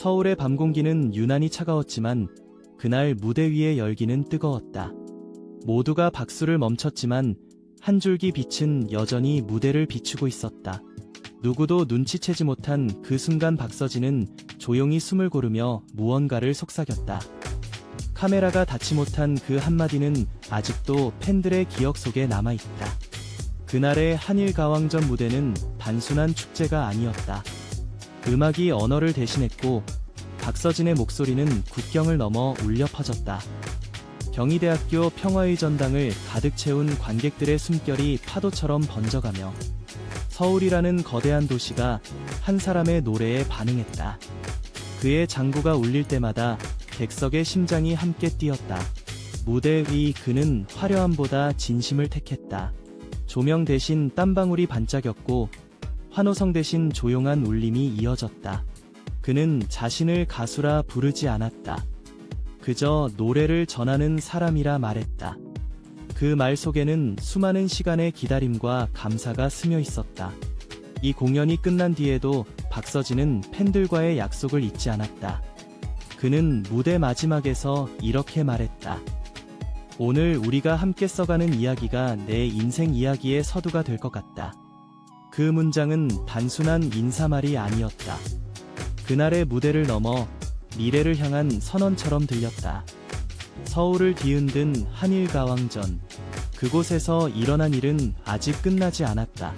서울의 밤 공기는 유난히 차가웠지만 그날 무대 위의 열기는 뜨거웠다. 모두가 박수를 멈췄지만 한 줄기 빛은 여전히 무대를 비추고 있었다. 누구도 눈치채지 못한 그 순간 박서진은 조용히 숨을 고르며 무언가를 속삭였다. 카메라가 닿지 못한 그 한마디는 아직도 팬들의 기억 속에 남아있다. 그날의 한일가왕전 무대는 단순한 축제가 아니었다. 음악이 언어를 대신했고 박서진의 목소리는 국경을 넘어 울려 퍼졌다. 경희대학교 평화의 전당을 가득 채운 관객들의 숨결이 파도처럼 번져가며 서울이라는 거대한 도시가 한 사람의 노래에 반응했다. 그의 장구가 울릴 때마다 객석의 심장이 함께 뛰었다. 무대 위 그는 화려함보다 진심을 택했다. 조명 대신 땀방울이 반짝였고 환호성 대신 조용한 울림이 이어졌다. 그는 자신을 가수라 부르지 않았다. 그저 노래를 전하는 사람이라 말했다. 그 말 속에는 수많은 시간의 기다림과 감사가 스며 있었다. 이 공연이 끝난 뒤에도 박서진은 팬들과의 약속을 잊지 않았다. 그는 무대 마지막에서 이렇게 말했다. 오늘 우리가 함께 써가는 이야기가 내 인생 이야기의 서두가 될 것 같다. 그 문장은 단순한 인사말이 아니었다. 그날의 무대를 넘어 미래를 향한 선언처럼 들렸다. 서울을 뒤흔든 한일가왕전. 그곳에서 일어난 일은 아직 끝나지 않았다.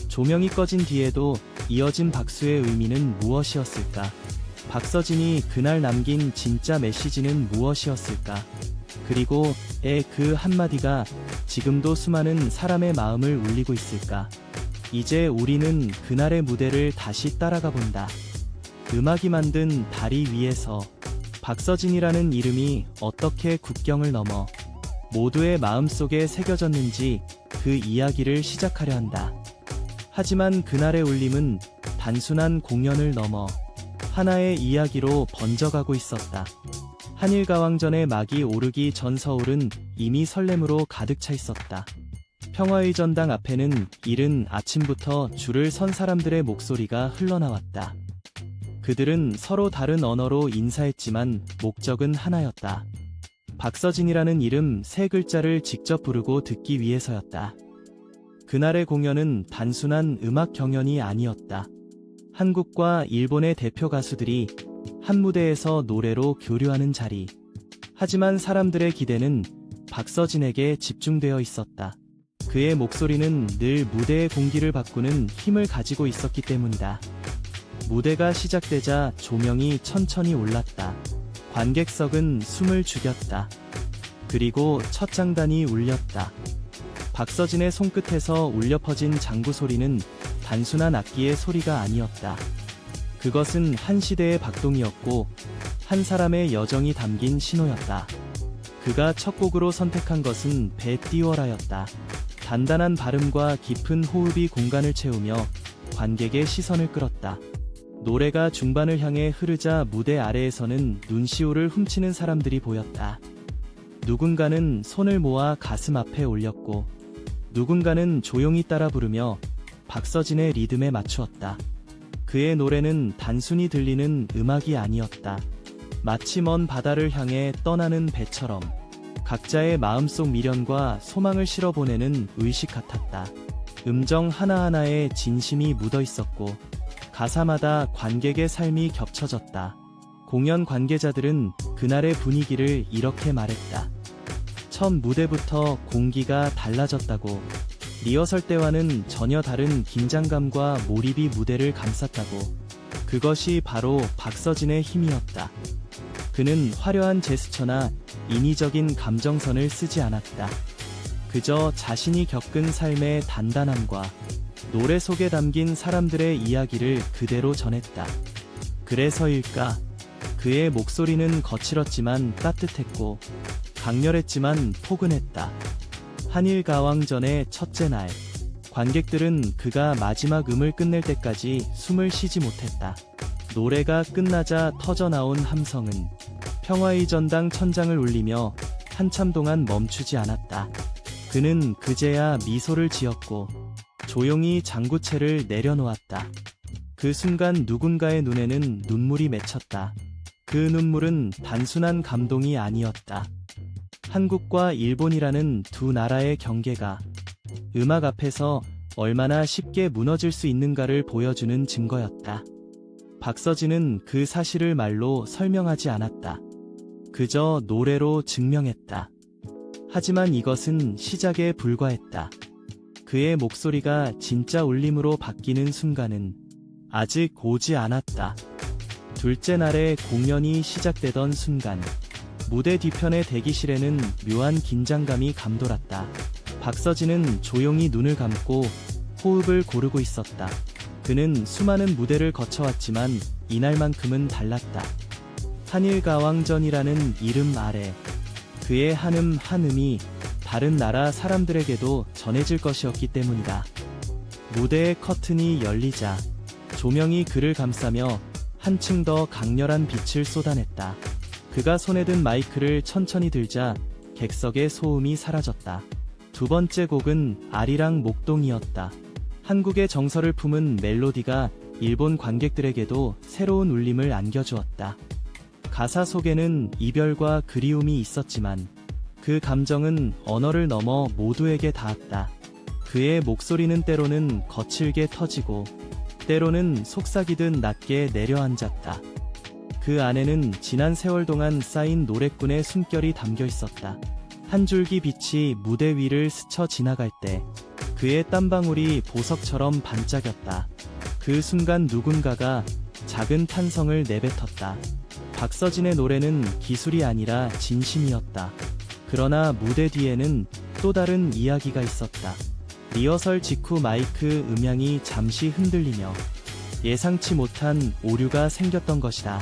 조명이 꺼진 뒤에도 이어진 박수의 의미는 무엇이었을까? 박서진이 그날 남긴 진짜 메시지는 무엇이었을까? 그리고 그 한마디가 지금도 수많은 사람의 마음을 울리고 있을까? 이제 우리는 그날의 무대를 다시 따라가 본다. 음악이 만든 다리 위에서 박서진이라는 이름이 어떻게 국경을 넘어 모두의 마음속에 새겨졌는지 그 이야기를 시작하려 한다. 하지만 그날의 울림은 단순한 공연을 넘어 하나의 이야기로 번져가고 있었다. 한일가왕전의 막이 오르기 전 서울은 이미 설렘으로 가득 차 있었다. 평화의 전당 앞에는 이른 아침부터 줄을 선 사람들의 목소리가 흘러나왔다. 그들은 서로 다른 언어로 인사했지만 목적은 하나였다. 박서진이라는 이름 세 글자를 직접 부르고 듣기 위해서였다. 그날의 공연은 단순한 음악 경연이 아니었다. 한국과 일본의 대표 가수들이 한 무대에서 노래로 교류하는 자리. 하지만 사람들의 기대는 박서진에게 집중되어 있었다. 그의 목소리는 늘 무대의 공기를 바꾸는 힘을 가지고 있었기 때문이다. 무대가 시작되자 조명이 천천히 올랐다. 관객석은 숨을 죽였다. 그리고 첫 장단이 울렸다. 박서진의 손끝에서 울려 퍼진 장구 소리는 단순한 악기의 소리가 아니었다. 그것은 한 시대의 박동이었고 한 사람의 여정이 담긴 신호였다. 그가 첫 곡으로 선택한 것은 배 띄워라였다. 단단한 발음과 깊은 호흡이 공간을 채우며 관객의 시선을 끌었다. 노래가 중반을 향해 흐르자 무대 아래에서는 눈시울을 훔치는 사람들이 보였다. 누군가는 손을 모아 가슴 앞에 올렸고 누군가는 조용히 따라 부르며 박서진의 리듬에 맞추었다. 그의 노래는 단순히 들리는 음악이 아니었다. 마치 먼 바다를 향해 떠나는 배처럼 각자의 마음속 미련과 소망을 실어보내는 의식 같았다. 음정 하나하나에 진심이 묻어 있었고 가사마다 관객의 삶이 겹쳐졌다. 공연 관계자들은 그날의 분위기를 이렇게 말했다. 첫 무대부터 공기가 달라졌다고. 리허설 때와는 전혀 다른 긴장감과 몰입이 무대를 감쌌다고. 그것이 바로 박서진의 힘이었다. 그는 화려한 제스처나 인위적인 감정선을 쓰지 않았다. 그저 자신이 겪은 삶의 단단함과 노래 속에 담긴 사람들의 이야기를 그대로 전했다. 그래서일까? 그의 목소리는 거칠었지만 따뜻했고 강렬했지만 포근했다. 한일가왕전의 첫째 날, 관객들은 그가 마지막 음을 끝낼 때까지 숨을 쉬지 못했다. 노래가 끝나자 터져나온 함성은 평화의 전당 천장을 울리며 한참 동안 멈추지 않았다. 그는 그제야 미소를 지었고 조용히 장구채를 내려놓았다. 그 순간 누군가의 눈에는 눈물이 맺혔다. 그 눈물은 단순한 감동이 아니었다. 한국과 일본이라는 두 나라의 경계가 음악 앞에서 얼마나 쉽게 무너질 수 있는가를 보여주는 증거였다. 박서진은 그 사실을 말로 설명하지 않았다. 그저 노래로 증명했다. 하지만 이것은 시작에 불과했다. 그의 목소리가 진짜 울림으로 바뀌는 순간은 아직 오지 않았다. 둘째 날의 공연이 시작되던 순간, 무대 뒤편의 대기실에는 묘한 긴장감이 감돌았다. 박서진은 조용히 눈을 감고 호흡을 고르고 있었다. 그는 수많은 무대를 거쳐왔지만 이날만큼은 달랐다. 한일가왕전이라는 이름 아래 그의 한음 한음이 다른 나라 사람들에게도 전해질 것이었기 때문이다. 무대의 커튼이 열리자 조명이 그를 감싸며 한층 더 강렬한 빛을 쏟아냈다. 그가 손에 든 마이크를 천천히 들자 객석의 소음이 사라졌다. 두 번째 곡은 아리랑 목동이었다. 한국의 정서를 품은 멜로디가 일본 관객들에게도 새로운 울림을 안겨주었다. 가사 속에는 이별과 그리움이 있었지만 그 감정은 언어를 넘어 모두에게 닿았다. 그의 목소리는 때로는 거칠게 터지고 때로는 속삭이듯 낮게 내려앉았다. 그 안에는 지난 세월 동안 쌓인 노랫꾼의 숨결이 담겨 있었다. 한 줄기 빛이 무대 위를 스쳐 지나갈 때 그의 땀방울이 보석처럼 반짝였다. 그 순간 누군가가 작은 탄성을 내뱉었다. 박서진의 노래는 기술이 아니라 진심이었다. 그러나 무대 뒤에는 또 다른 이야기가 있었다. 리허설 직후 마이크 음향이 잠시 흔들리며 예상치 못한 오류가 생겼던 것이다.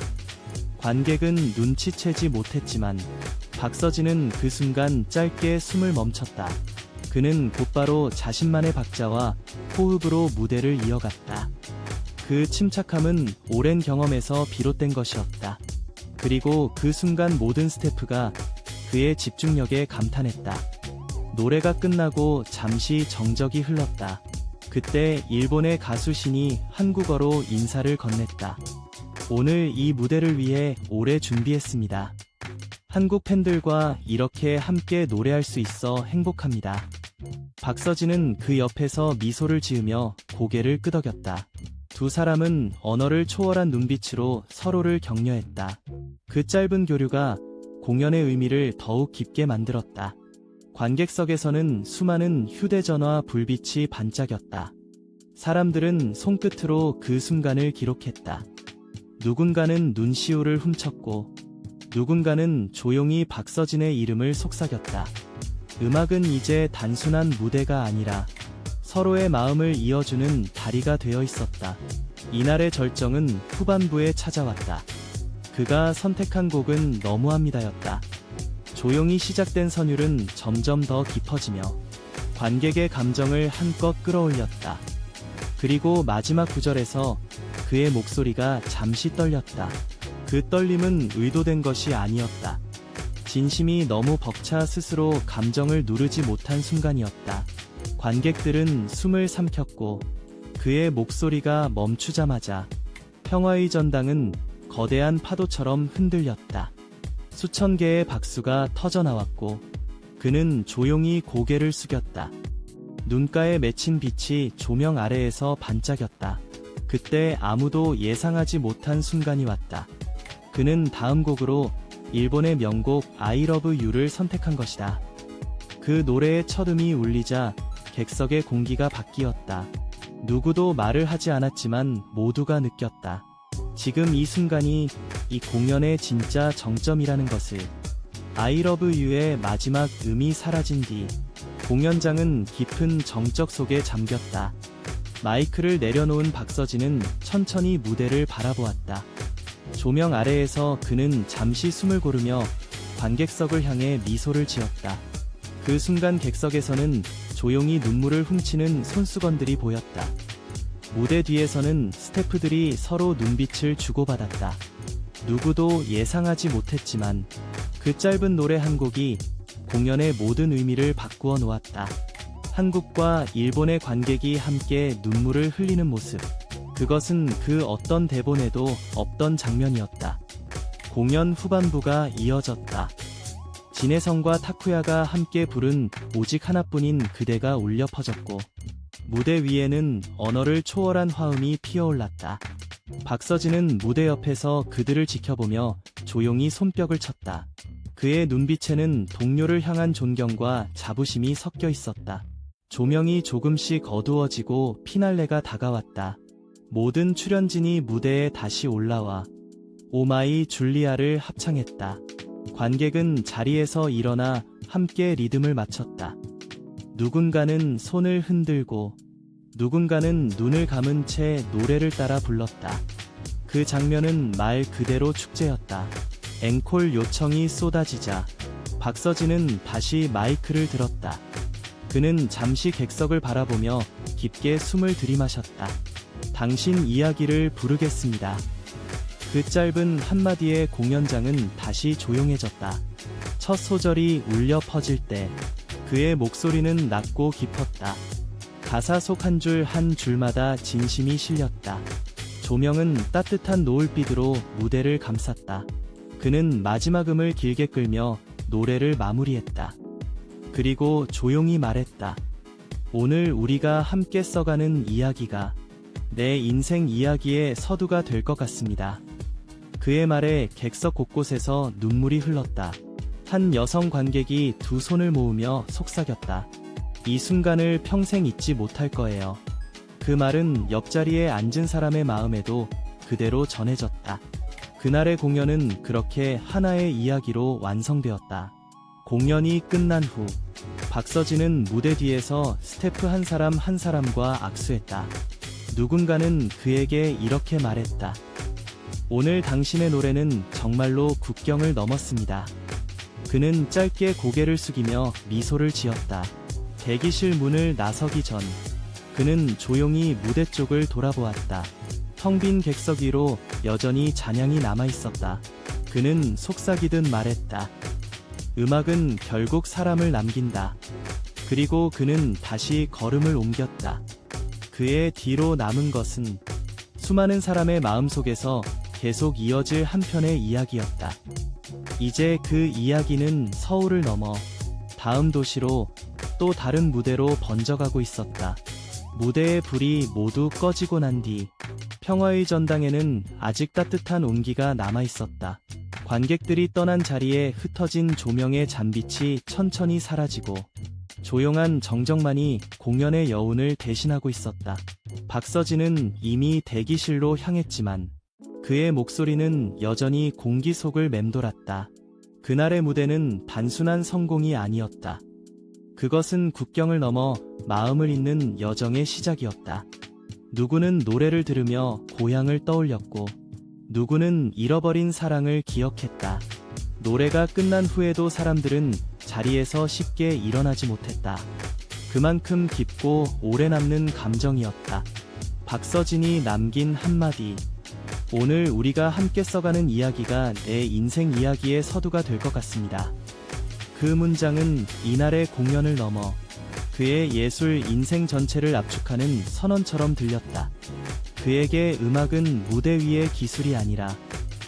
관객은 눈치채지 못했지만 박서진은 그 순간 짧게 숨을 멈췄다. 그는 곧바로 자신만의 박자와 호흡으로 무대를 이어갔다. 그 침착함은 오랜 경험에서 비롯된 것이었다. 그리고 그 순간 모든 스태프가 그의 집중력에 감탄했다. 노래가 끝나고 잠시 정적이 흘렀다. 그때 일본의 가수신이 한국어로 인사를 건넸다. 오늘 이 무대를 위해 오래 준비했습니다. 한국 팬들과 이렇게 함께 노래할 수 있어 행복합니다. 박서진은 그 옆에서 미소를 지으며 고개를 끄덕였다. 두 사람은 언어를 초월한 눈빛으로 서로를 격려했다. 그 짧은 교류가 공연의 의미를 더욱 깊게 만들었다. 관객석에서는 수많은 휴대전화 불빛이 반짝였다. 사람들은 손끝으로 그 순간을 기록했다. 누군가는 눈시울을 훔쳤고 누군가는 조용히 박서진의 이름을 속삭였다. 음악은 이제 단순한 무대가 아니라 서로의 마음을 이어주는 다리가 되어 있었다. 이날의 절정은 후반부에 찾아왔다. 그가 선택한 곡은 너무합니다였다. 조용히 시작된 선율은 점점 더 깊어지며 관객의 감정을 한껏 끌어올렸다. 그리고 마지막 구절에서 그의 목소리가 잠시 떨렸다. 그 떨림은 의도된 것이 아니었다. 진심이 너무 벅차 스스로 감정을 누르지 못한 순간이었다. 관객들은 숨을 삼켰고 그의 목소리가 멈추자마자 평화의 전당은 거대한 파도처럼 흔들렸다. 수천 개의 박수가 터져나왔고 그는 조용히 고개를 숙였다. 눈가에 맺힌 빛이 조명 아래에서 반짝였다. 그때 아무도 예상하지 못한 순간이 왔다. 그는 다음 곡으로 일본의 명곡 I Love You를 선택한 것이다. 그 노래의 첫 음이 울리자 객석의 공기가 바뀌었다. 누구도 말을 하지 않았지만 모두가 느꼈다. 지금 이 순간이 이 공연의 진짜 정점이라는 것을. I Love You의 마지막 음이 사라진 뒤 공연장은 깊은 정적 속에 잠겼다. 마이크를 내려놓은 박서진은 천천히 무대를 바라보았다. 조명 아래에서 그는 잠시 숨을 고르며 관객석을 향해 미소를 지었다. 그 순간 객석에서는 조용히 눈물을 훔치는 손수건들이 보였다. 무대 뒤에서는 스태프들이 서로 눈빛을 주고받았다. 누구도 예상하지 못했지만 그 짧은 노래 한 곡이 공연의 모든 의미를 바꾸어 놓았다. 한국과 일본의 관객이 함께 눈물을 흘리는 모습. 그것은 그 어떤 대본에도 없던 장면이었다. 공연 후반부가 이어졌다. 진혜성과 타쿠야가 함께 부른 오직 하나뿐인 그대가 울려 퍼졌고, 무대 위에는 언어를 초월한 화음이 피어올랐다. 박서진은 무대 옆에서 그들을 지켜보며 조용히 손뼉을 쳤다. 그의 눈빛에는 동료를 향한 존경과 자부심이 섞여 있었다. 조명이 조금씩 어두워지고 피날레가 다가왔다. 모든 출연진이 무대에 다시 올라와 오마이 줄리아를 합창했다. 관객은 자리에서 일어나 함께 리듬을 맞췄다. 누군가는 손을 흔들고 누군가는 눈을 감은 채 노래를 따라 불렀다. 그 장면은 말 그대로 축제였다. 앵콜 요청이 쏟아지자 박서진은 다시 마이크를 들었다. 그는 잠시 객석을 바라보며 깊게 숨을 들이마셨다. 당신 이야기를 부르겠습니다. 그 짧은 한마디에 공연장은 다시 조용해졌다. 첫 소절이 울려 퍼질 때 그의 목소리는 낮고 깊었다. 가사 속 한 줄 한 줄마다 진심이 실렸다. 조명은 따뜻한 노을빛으로 무대를 감쌌다. 그는 마지막 음을 길게 끌며 노래를 마무리했다. 그리고 조용히 말했다. 오늘 우리가 함께 써가는 이야기가 내 인생 이야기의 서두가 될 것 같습니다. 그의 말에 객석 곳곳에서 눈물이 흘렀다. 한 여성 관객이 두 손을 모으며 속삭였다. 이 순간을 평생 잊지 못할 거예요. 그 말은 옆자리에 앉은 사람의 마음에도 그대로 전해졌다. 그날의 공연은 그렇게 하나의 이야기로 완성되었다. 공연이 끝난 후 박서진은 무대 뒤에서 스태프 한 사람 한 사람과 악수했다. 누군가는 그에게 이렇게 말했다. 오늘 당신의 노래는 정말로 국경을 넘었습니다. 그는 짧게 고개를 숙이며 미소를 지었다. 대기실 문을 나서기 전 그는 조용히 무대 쪽을 돌아보았다. 텅 빈 객석 위로 여전히 잔향이 남아있었다. 그는 속삭이듯 말했다. 음악은 결국 사람을 남긴다. 그리고 그는 다시 걸음을 옮겼다. 그의 뒤로 남은 것은 수많은 사람의 마음속에서 계속 이어질 한 편의 이야기였다. 이제 그 이야기는 서울을 넘어 다음 도시로 또 다른 무대로 번져가고 있었다. 무대의 불이 모두 꺼지고 난 뒤 평화의 전당에는 아직 따뜻한 온기가 남아있었다. 관객들이 떠난 자리에 흩어진 조명의 잔빛이 천천히 사라지고 조용한 정적만이 공연의 여운을 대신하고 있었다. 박서진은 이미 대기실로 향했지만 그의 목소리는 여전히 공기 속을 맴돌았다. 그날의 무대는 단순한 성공이 아니었다. 그것은 국경을 넘어 마음을 잇는 여정의 시작이었다. 누구는 노래를 들으며 고향을 떠올렸고 누구는 잃어버린 사랑을 기억했다. 노래가 끝난 후에도 사람들은 자리에서 쉽게 일어나지 못했다. 그만큼 깊고 오래 남는 감정이었다. 박서진이 남긴 한마디. 오늘 우리가 함께 써가는 이야기가 내 인생 이야기의 서두가 될 것 같습니다. 그 문장은 이날의 공연을 넘어 그의 예술 인생 전체를 압축하는 선언처럼 들렸다. 그에게 음악은 무대 위의 기술이 아니라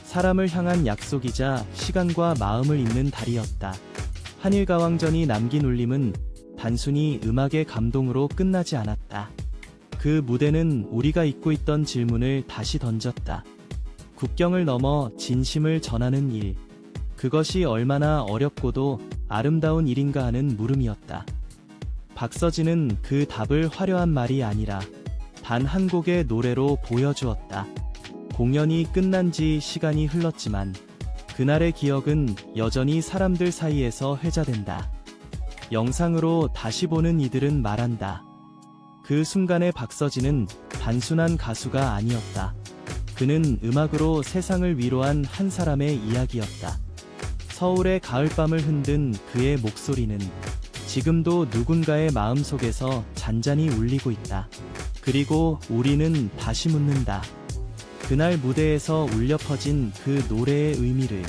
사람을 향한 약속이자 시간과 마음을 잇는 달이었다. 한일가왕전이 남긴 울림은 단순히 음악의 감동으로 끝나지 않았다. 그 무대는 우리가 잊고 있던 질문을 다시 던졌다. 국경을 넘어 진심을 전하는 일. 그것이 얼마나 어렵고도 아름다운 일인가 하는 물음이었다. 박서진은 그 답을 화려한 말이 아니라 단 한 곡의 노래로 보여주었다. 공연이 끝난 지 시간이 흘렀지만 그날의 기억은 여전히 사람들 사이에서 회자된다. 영상으로 다시 보는 이들은 말한다. 그 순간의 박서진은 단순한 가수가 아니었다. 그는 음악으로 세상을 위로한 한 사람의 이야기였다. 서울의 가을밤을 흔든 그의 목소리는 지금도 누군가의 마음속에서 잔잔히 울리고 있다. 그리고 우리는 다시 묻는다. 그날 무대에서 울려 퍼진 그 노래의 의미를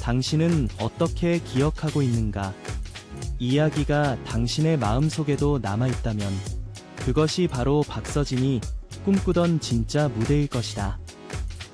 당신은 어떻게 기억하고 있는가? 이야기가 당신의 마음속에도 남아있다면 그것이 바로 박서진이 꿈꾸던 진짜 무대일 것이다.